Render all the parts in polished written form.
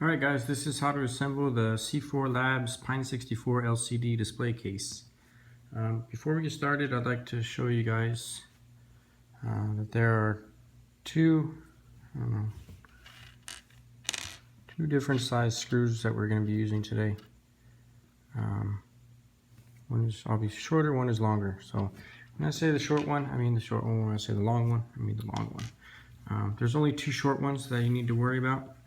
Alright guys, this is how to assemble the C4 Labs Pine 64 LCD display case. Before we get started, I'd like to show you guys that there are two different size screws that we're going to be using today. One is obviously shorter, one is longer. So when I say the short one, I mean the short one. When I say the long one, I mean the long one. There's only two short ones that you need to worry about.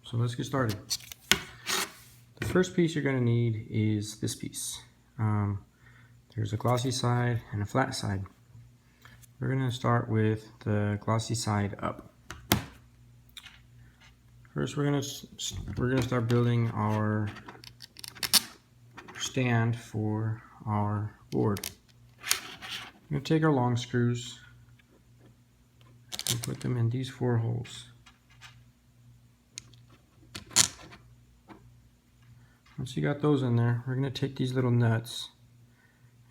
So let's get started. The first piece you're going to need is this piece. There's a glossy side and a flat side. We're going to start with the glossy side up. First, we're going to start building our stand for our board. We're going to take our long screws and put them in these 4 holes. Once you got those in there, we're going to take these little nuts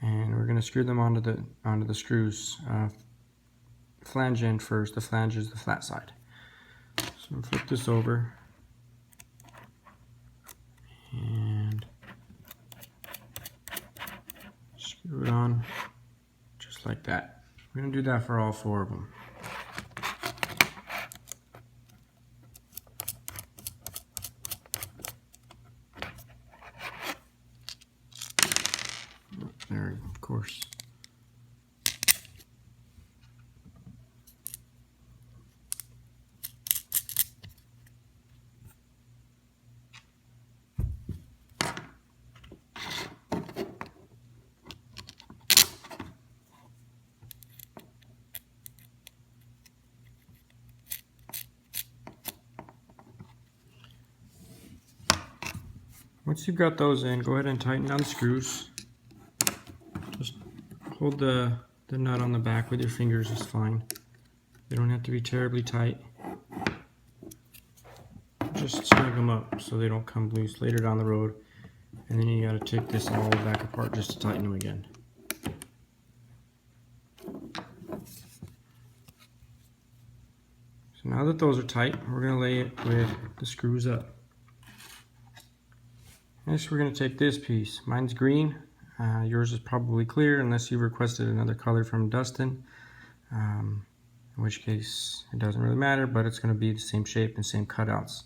and we're going to screw them onto the screws. Flange end first. The flange is the flat side. So I'm going to flip this over and screw it on just like that. We're going to do that for all 4 of them. There, of course. Once you've got those in, go ahead and tighten down the screws. Just hold the nut on the back with your fingers is fine. They don't have to be terribly tight. Just snug them up so they don't come loose later down the road. And then you got to take this all back apart just to tighten them again. So now that those are tight, we're going to lay it with the screws up. Next, we're going to take this piece. Mine's green. Yours is probably clear unless you requested another color from Dustin. In which case, it doesn't really matter, but it's going to be the same shape and same cutouts.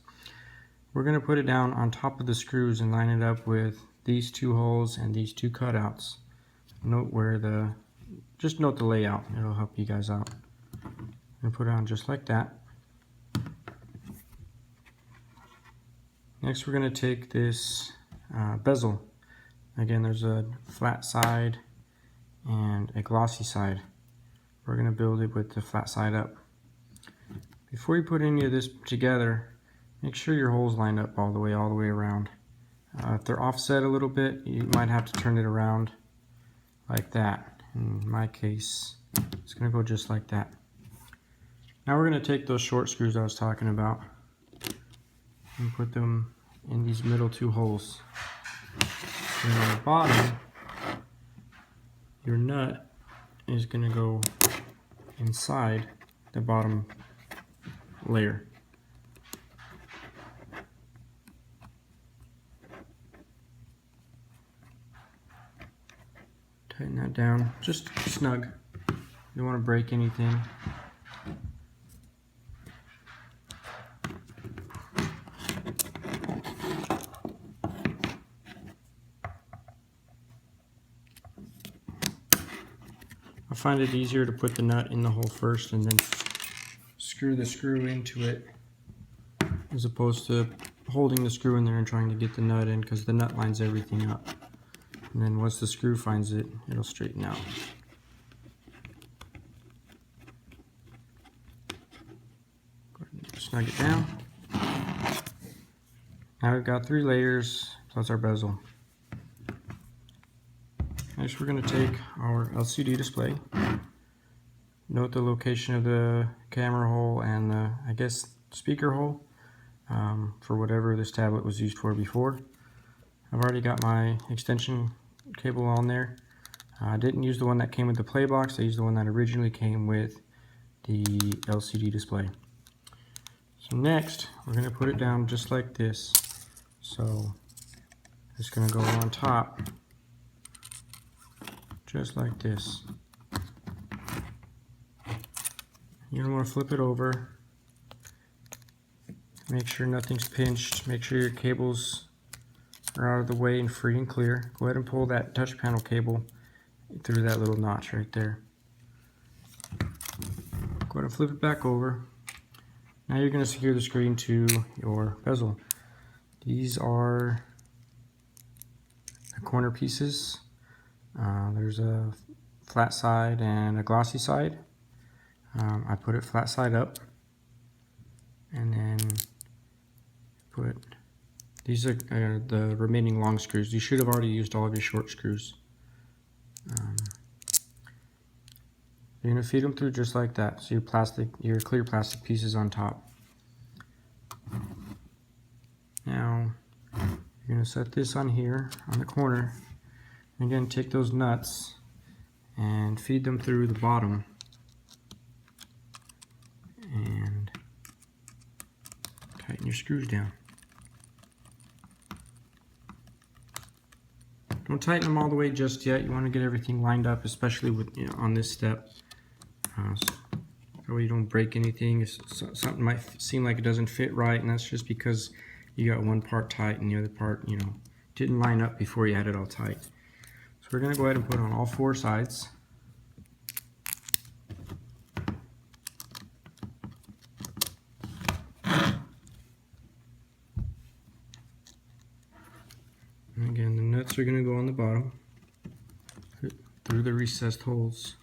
We're going to put it down on top of the screws and line it up with these 2 holes and these 2 cutouts. Just note the layout. It'll help you guys out. I'm going to put it on just like that. Next, we're going to take this bezel. Again, there's a flat side and a glossy side. We're going to build it with the flat side up. Before you put any of this together, make sure your holes line up all the way around. If they're offset a little bit, you might have to turn it around like that. In my case, it's going to go just like that. Now we're going to take those short screws I was talking about and put them in these middle 2 holes. And on the bottom, your nut is going to go inside the bottom layer. Tighten that down, just snug. You don't want to break anything. I find it easier to put the nut in the hole first and then screw the screw into it, as opposed to holding the screw in there and trying to get the nut in, because the nut lines everything up. And then once the screw finds it, it'll straighten out. Go ahead and snug it down. Now we've got 3 layers plus our bezel. Next, we're going to take our LCD display. Note the location of the camera hole and the, I guess, speaker hole for whatever this tablet was used for before. I've already got my extension cable on there. I didn't use the one that came with the play box. I used the one that originally came with the LCD display. So next, we're going to put it down just like this. So it's going to go on top, just like this. You don't want to flip it over. Make sure nothing's pinched. Make sure your cables are out of the way and free and clear. Go ahead and pull that touch panel cable through that little notch right there. Go ahead and flip it back over. Now you're going to secure the screen to your bezel. These are the corner pieces. There's a flat side and a glossy side. I put it flat side up, and then put these are the remaining long screws. You should have already used all of your short screws. You're going to feed them through just like that. So your clear plastic pieces on top. Now you're going to set this on here on the corner. And again, take those nuts and feed them through the bottom. And tighten your screws down. Don't tighten them all the way just yet. You want to get everything lined up, especially with on this step. So you don't break anything. If something might seem like it doesn't fit right, and that's just because you got one part tight and the other part, didn't line up before you had it all tight. So we're going to go ahead and put on all four sides. And again, the nuts are going to go on the bottom through the recessed holes.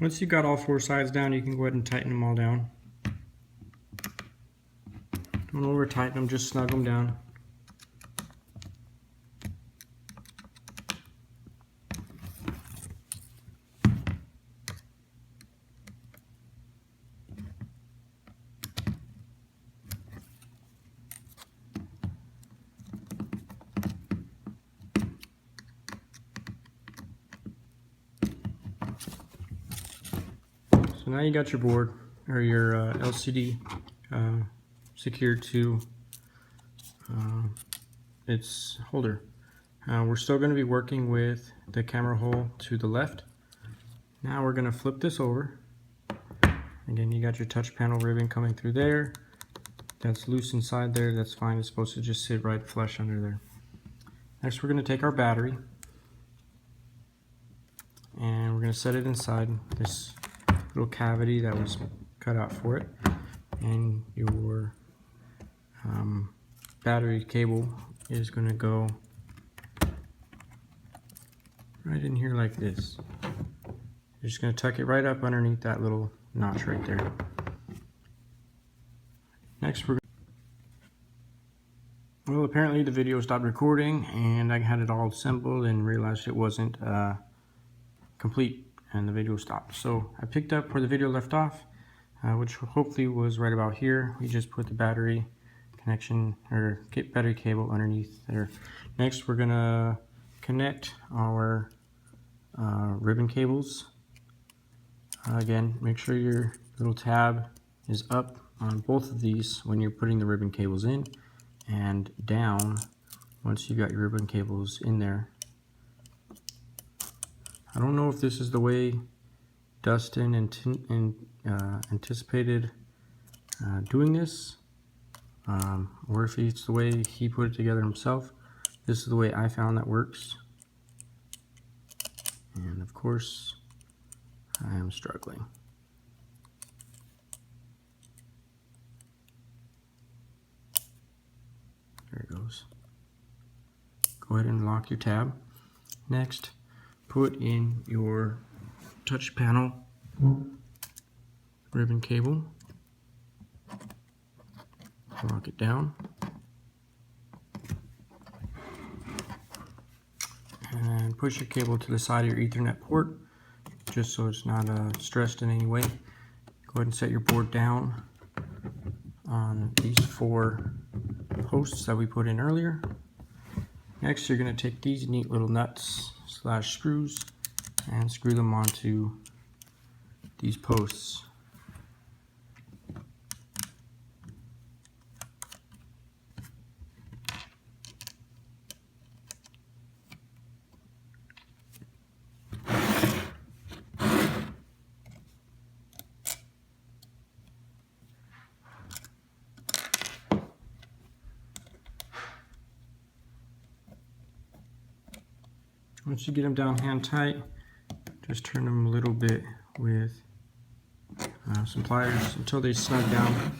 Once you've got all four sides down, you can go ahead and tighten them all down. Don't over tighten them, just snug them down. So now you got your board, or your LCD secured to its holder. We're still going to be working with the camera hole to the left. Now we're going to flip this over. Again, you got your touch panel ribbon coming through there. That's loose inside there, that's fine. It's supposed to just sit right flush under there. Next we're going to take our battery and we're going to set it inside this little cavity that was cut out for it, and your battery cable is going to go right in here like this. You're just going to tuck it right up underneath that little notch right there. Next well, apparently the video stopped recording and I had it all assembled and realized it wasn't complete, and the video stopped. So I picked up where the video left off, which hopefully was right about here. We just put the battery connection or battery cable underneath there. Next we're gonna connect our ribbon cables. Again, make sure your little tab is up on both of these when you're putting the ribbon cables in, and down once you got your ribbon cables in there. I don't know if this is the way Dustin anticipated doing this, or if it's the way he put it together himself. This is the way I found that works, and of course I am struggling. There it goes. Go ahead and lock your tab. Next, put in your touch panel ribbon cable. Lock it down. And push your cable to the side of your Ethernet port, just so it's not stressed in any way. Go ahead and set your board down on these 4 posts that we put in earlier. Next, you're going to take these neat little nuts / screws and screw them onto these posts. Once you get them down hand tight, just turn them a little bit with some pliers until they snug down.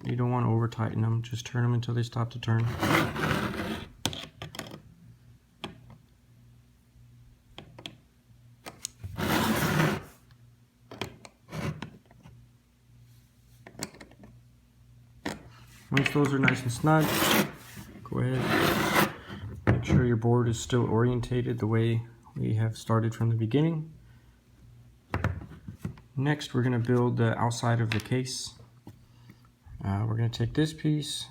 You don't want to over tighten them, just turn them until they stop to turn. Once those are nice and snug, go ahead, make sure your board is still orientated the way we have started from the beginning. Next, we're going to build the outside of the case. We're going to take this piece.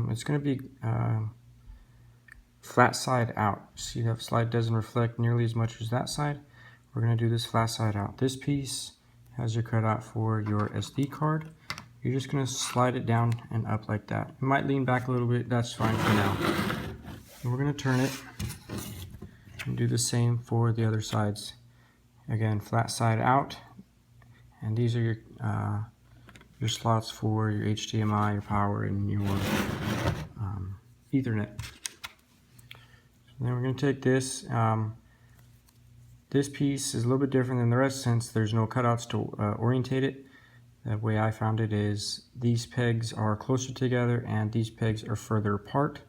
It's going to be flat side out. See, that slide doesn't reflect nearly as much as that side. We're going to do this flat side out. This piece has your cutout for your SD card. You're just going to slide it down and up like that. It might lean back a little bit, that's fine for now. And we're going to turn it and do the same for the other sides. Again, flat side out, and these are your slots for your HDMI, your power, and your Ethernet. So then we're going to take this. This piece is a little bit different than the rest since there's no cutouts to orientate it. The way I found it is these pegs are closer together and these pegs are further apart.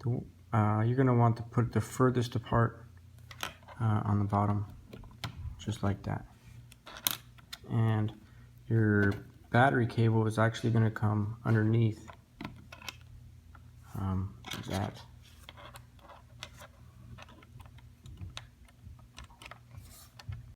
You're going to want to put the furthest apart on the bottom, just like that. And your battery cable is actually going to come underneath that.